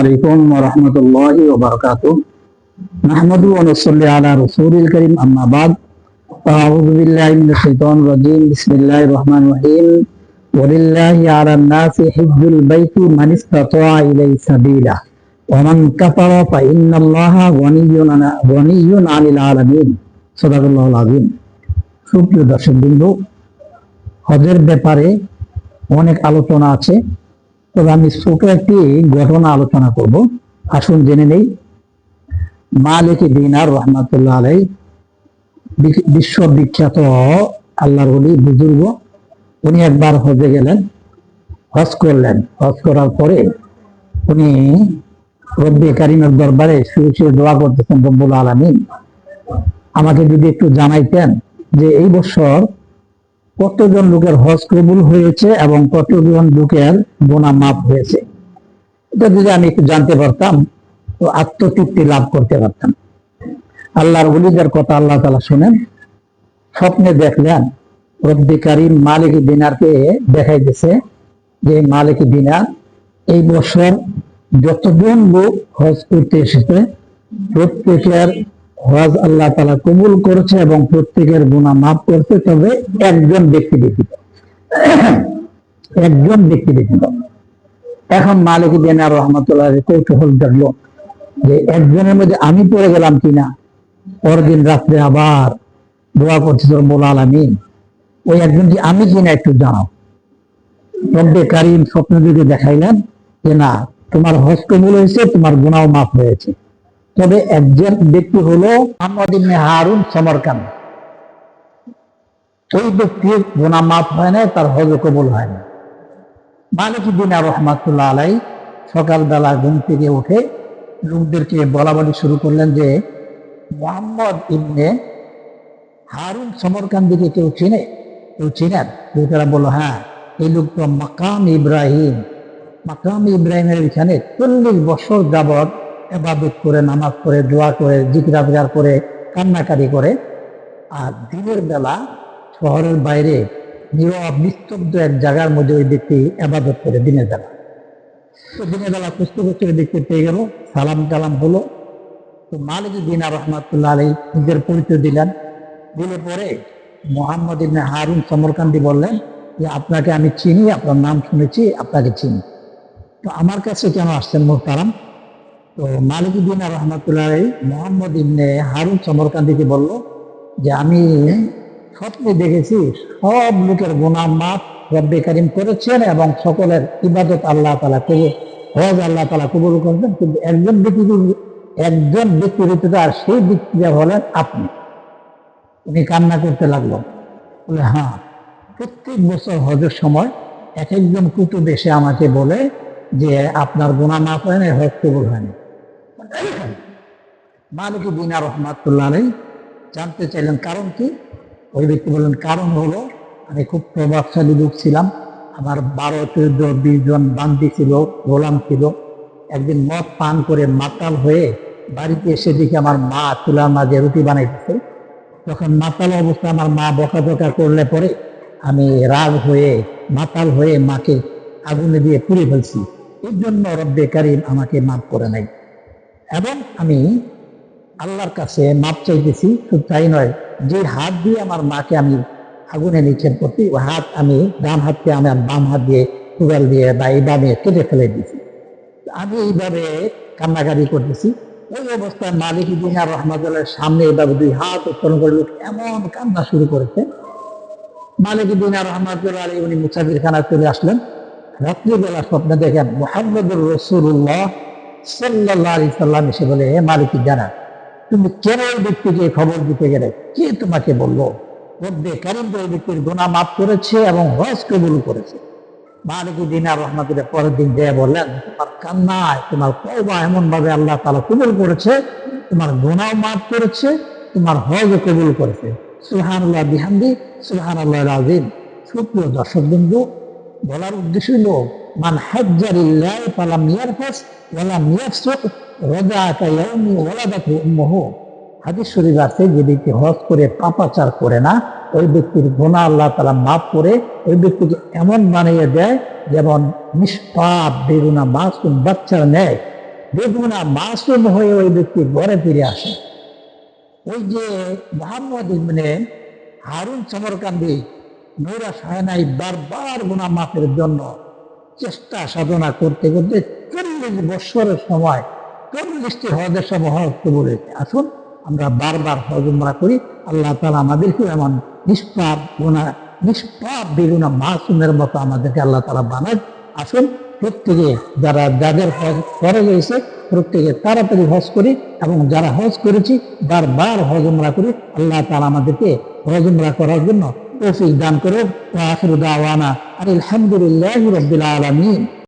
আলাইকুম ওয়া রাহমাতুল্লাহি ওয়া বারাকাতুহু নাহমাদু ওয়া নুসাল্লি আলা রাসূলিল কারীম আম্মা বাদ আউযু বিল্লাহি মিনাশ শাইতানির রাজীম বিসমিল্লাহির রহমানির রহিম ওয়ালিল্লাহি আলান নাসি হিজ্জুল বাইতি মান ইসতাতা ইলাইহি সাবিলা ওয়া মান কাফারা ফা ইন্নাল্লাহা গনিয়্যুন আনিল আলামিন সাদাকাল্লাহুল আযীম। সুপ্রিয় দর্শকবৃন্দ, হজের ব্যাপারে অনেক আলোচনা আছে, তবে আমি ছোট একটি ঘটনা আলোচনা করব। আসুন জেনে নেই। মালিক দিনার রহমাতুল্লাহ আলাই বিশ্ববিখ্যাত আল্লাহর ওলি বুজুর্গ, উনি একবার হজে গেলেন, হজ করলেন। হজ করার পরে উনি রব্বে কারিমের দরবারে শুয়ে শুয়ে দোয়া করতেছেন, রব্বুল আলামিন আমাকে যদি একটু জানাইতেন যে এই বছর কতজন লোকের হজ কবুল হয়েছে এবং কতজন লোকের গুনাহ মাফ হয়েছে। এটা যদি আমি একটু জানতে পারতাম তো আত্মতৃপ্তি লাভ করতে পারতাম। আল্লাহর ওলিদের কথা আল্লাহ তাআলা শুনেন। স্বপ্নে দেখলেন রব্বে কারিম মালিক দিনারকে দেখাই দিয়েছে যে মালিক দিনার এই বছর যতজন লোক হজ করতে এসেছে প্রত্যেকের হজ আল্লাহ তাআলা কবুল করেছে এবং প্রত্যেকের গুনাহ মাফ করেছে, তবে একজন ব্যক্তি ব্যতীত। একজন ব্যক্তি ব্যতীত। এখন মালিক দিনার রহমাতুল্লাহ কৌতূহল দেখলো যে একজনের মধ্যে আমি পড়ে গেলাম কিনা। পরদিন রাত্রে আবার দোয়া করছে, রব্বুল আলামিন ওই একজন যে আমি কিনা একটু জানাও। রব্বে কারিম স্বপ্ন দিকে দেখাইলেন যে না, তোমার হজ কবুল হয়েছে, তোমার গুনাহ মাফ হয়েছে, তবে একজন ব্যক্তি হলো মুহাম্মদ ইবনে হারুন সমরকান্দ। ওই ব্যক্তির গুনাহ মাফ হয় না, তার হজ কবুল হয় না। মালিক দিনার রহমাতুল্লাহ আলাই সকালবেলা ঘুম থেকে উঠে লোকদেরকে বলা বলি শুরু করলেন যে মুহাম্মদ ইবনে হারুন সমরকান্দিকে কেউ চিনে? কেউ চিনেন? লোকেরা বললো হ্যাঁ, এই লোক তো মাকাম ইব্রাহিম। মাকাম ইব্রাহিমের এখানে 40 বছর যাবৎ ইবাদত করে, নামাজ করে, দোয়া করে, জিকির আজকার করে, কান্নাকারি করে, আর দিনের বেলা শহরের বাইরে নীরব নিস্তব্ধ এক জায়গার মধ্যে ওই ব্যক্তি ইবাদত করে দিনের বেলা। তো দিনের বেলা খুঁজতে খুঁজতে দেখতে পেয়ে গেল, সালাম কালাম হলো। তো মালিক দিনার রহমাতুল্লাহ আলাইহি নিজের পরিচয় দিলেন। দিলে পরে মুহাম্মদ ইবনে হারুন সমরকান্দি বললেন যে আপনাকে আমি চিনি, আপনার নাম শুনেছি, আপনাকে চিনি, তো আমার কাছে কেন আসছেন মোহতারাম? তো মালিক দিনার রহমাতুল্লাহ আলাইহি মুহাম্মদ ইবনে হারুন সমরকান্দিকে বলল যে আমি স্বপ্নে দেখেছি সব লোকের গুনাহ মাফ রব্বে কারিম করেছেন এবং সকলের ইবাদত আল্লাহ তাআলা কবুল, হজ আল্লাহ তাআলা কবুল করেছেন, কিন্তু একজন ব্যক্তি ব্যতীত, আর সেই ব্যক্তিটা হলেন আপনি। উনি কান্না করতে লাগলো, বলে হ্যাঁ, প্রত্যেক বছর হজের সময় এক একজন কুতুব এসে আমাকে বলে যে আপনার গুনাহ মাফ হয় না, হজ কবুল হয়নি। মালিক দিনার রহমাতুল্লাহ আলাইহি জানতে চাইলেন কারণ কি। ওই ব্যক্তি বললেন কারণ হলো আমি খুব প্রভাবশালী লোক ছিলাম, আমার 12, 14, 20 জন বান্দি ছিল, গোলাম ছিল। একদিন মদ পান করে মাতাল হয়ে বাড়িতে এসে দেখি আমার মা চুলার মাঝে রুটি বানাইতেছে। তখন মাতাল অবস্থায় আমার মা বকাঝকা করলে পরে আমি রাগ হয়ে মাতাল হয়ে মাকে আগুনে দিয়ে পুড়ে ফেলছি। এর জন্য রব্বে কারিম আমাকে মাফ করে নাই এবং আমি আল্লাহর কাছে মাপ চাইতেছি। শুধু তাই নয়, যে হাত দিয়ে আমার মাকে আমি আগুনে নিক্ষেপ করছি, ওই হাত আমি ডান হাতকে আমার বাম হাত দিয়ে কুড়াল দিয়ে বা এইভাবে কেটে ফেলে দিয়েছি। আমি এইভাবে কান্নাকারি করতেছি। ওই অবস্থায় মালিক দিনার রহমাতুল্লাহর সামনে এইভাবে 2 হাত উত্তোলন করে লোক এমন কান্না শুরু করেছে। মালিক দিনার রহমাতুল্লাহ আলাইহি উনি মুসাফিরখানায় চলে আসলেন। রাত্রিবেলা স্বপ্নে দেখেন মুহাম্মদুর রাসূলুল্লাহ সাল্লাল্লাহু আলাইহি সাল্লাম এসে বলে, হে মালিক দিনার, তুমি কেন ওই ব্যক্তিকে খবর দিতে গেলে? কে তোমাকে বললো? রব্বে কারিম তো ওই ব্যক্তির গুনাহ মাফ করেছে এবং হজ কবুল করেছে। মালিক দিনার রহমাতুল্লাহ পরের দিন দিয়ে বললেন, তোমার কান্নায় তোমার তওবা এমন ভাবে আল্লাহ তাআলা কবুল করেছে, তোমার গুনাহ মাফ করেছে, তোমার হজ কবুল করেছে। সুবহানাল্লাহ বিহামদি, সুবহানাল্লাহিল আযীম। সুপ্রিয় দর্শকবৃন্দ, বলার উদ্দেশ্য হলো মান হাজ্জা লিল্লাহি ফালাম ইয়ারফাস ওয়ালাম ইয়াফসুক রাজাআ কায়াউমি ওয়ালাদাতহু উম্মুহু। হাদিস শরীফ আছে, যে ব্যক্তি হজ করে পাপাচার করে না, ওই ব্যক্তির গুনাহ আল্লাহ তাআলা মাফ করে ওই ব্যক্তিকে এমন বানিয়ে দেয় যেমন নিষ্পাপ বেগুনা মাসুম বাচ্চার ন্যায় বেগুনা মাসুম হয়ে ওই ব্যক্তি ঘরে ফিরে আসে। ওই যে মোহাম্মদ ইবনে হারুন সমরকান্দি নৈরা সায়নাই বারবার গুনাহ মাফের জন্য চেষ্টা সাধনা করতে করতে 40 বছরের সময় 40টি হজের সময় হজ বলেছে। আসুন আমরা বারবার হজ উমরা করি, আল্লাহ তাআলা আমাদেরকে এমন নিষ্পাপ বেগুনা মাসুমের মতো আমাদেরকে আল্লাহ তাআলা বানায়। আসুন প্রত্যেকে যাদের হজ করে গেছে প্রত্যেকে তাড়াতাড়ি হজ করি, এবং যারা হজ করেছি বারবার হজ উমরা করি। আল্লাহ তাআলা আমাদেরকে হজ উমরা করার জন্য তৌফিক দান করুন। ওয়া আখিরু দাওয়ানা আলহামদুলিল্লাহি রাব্বিল আলামিন।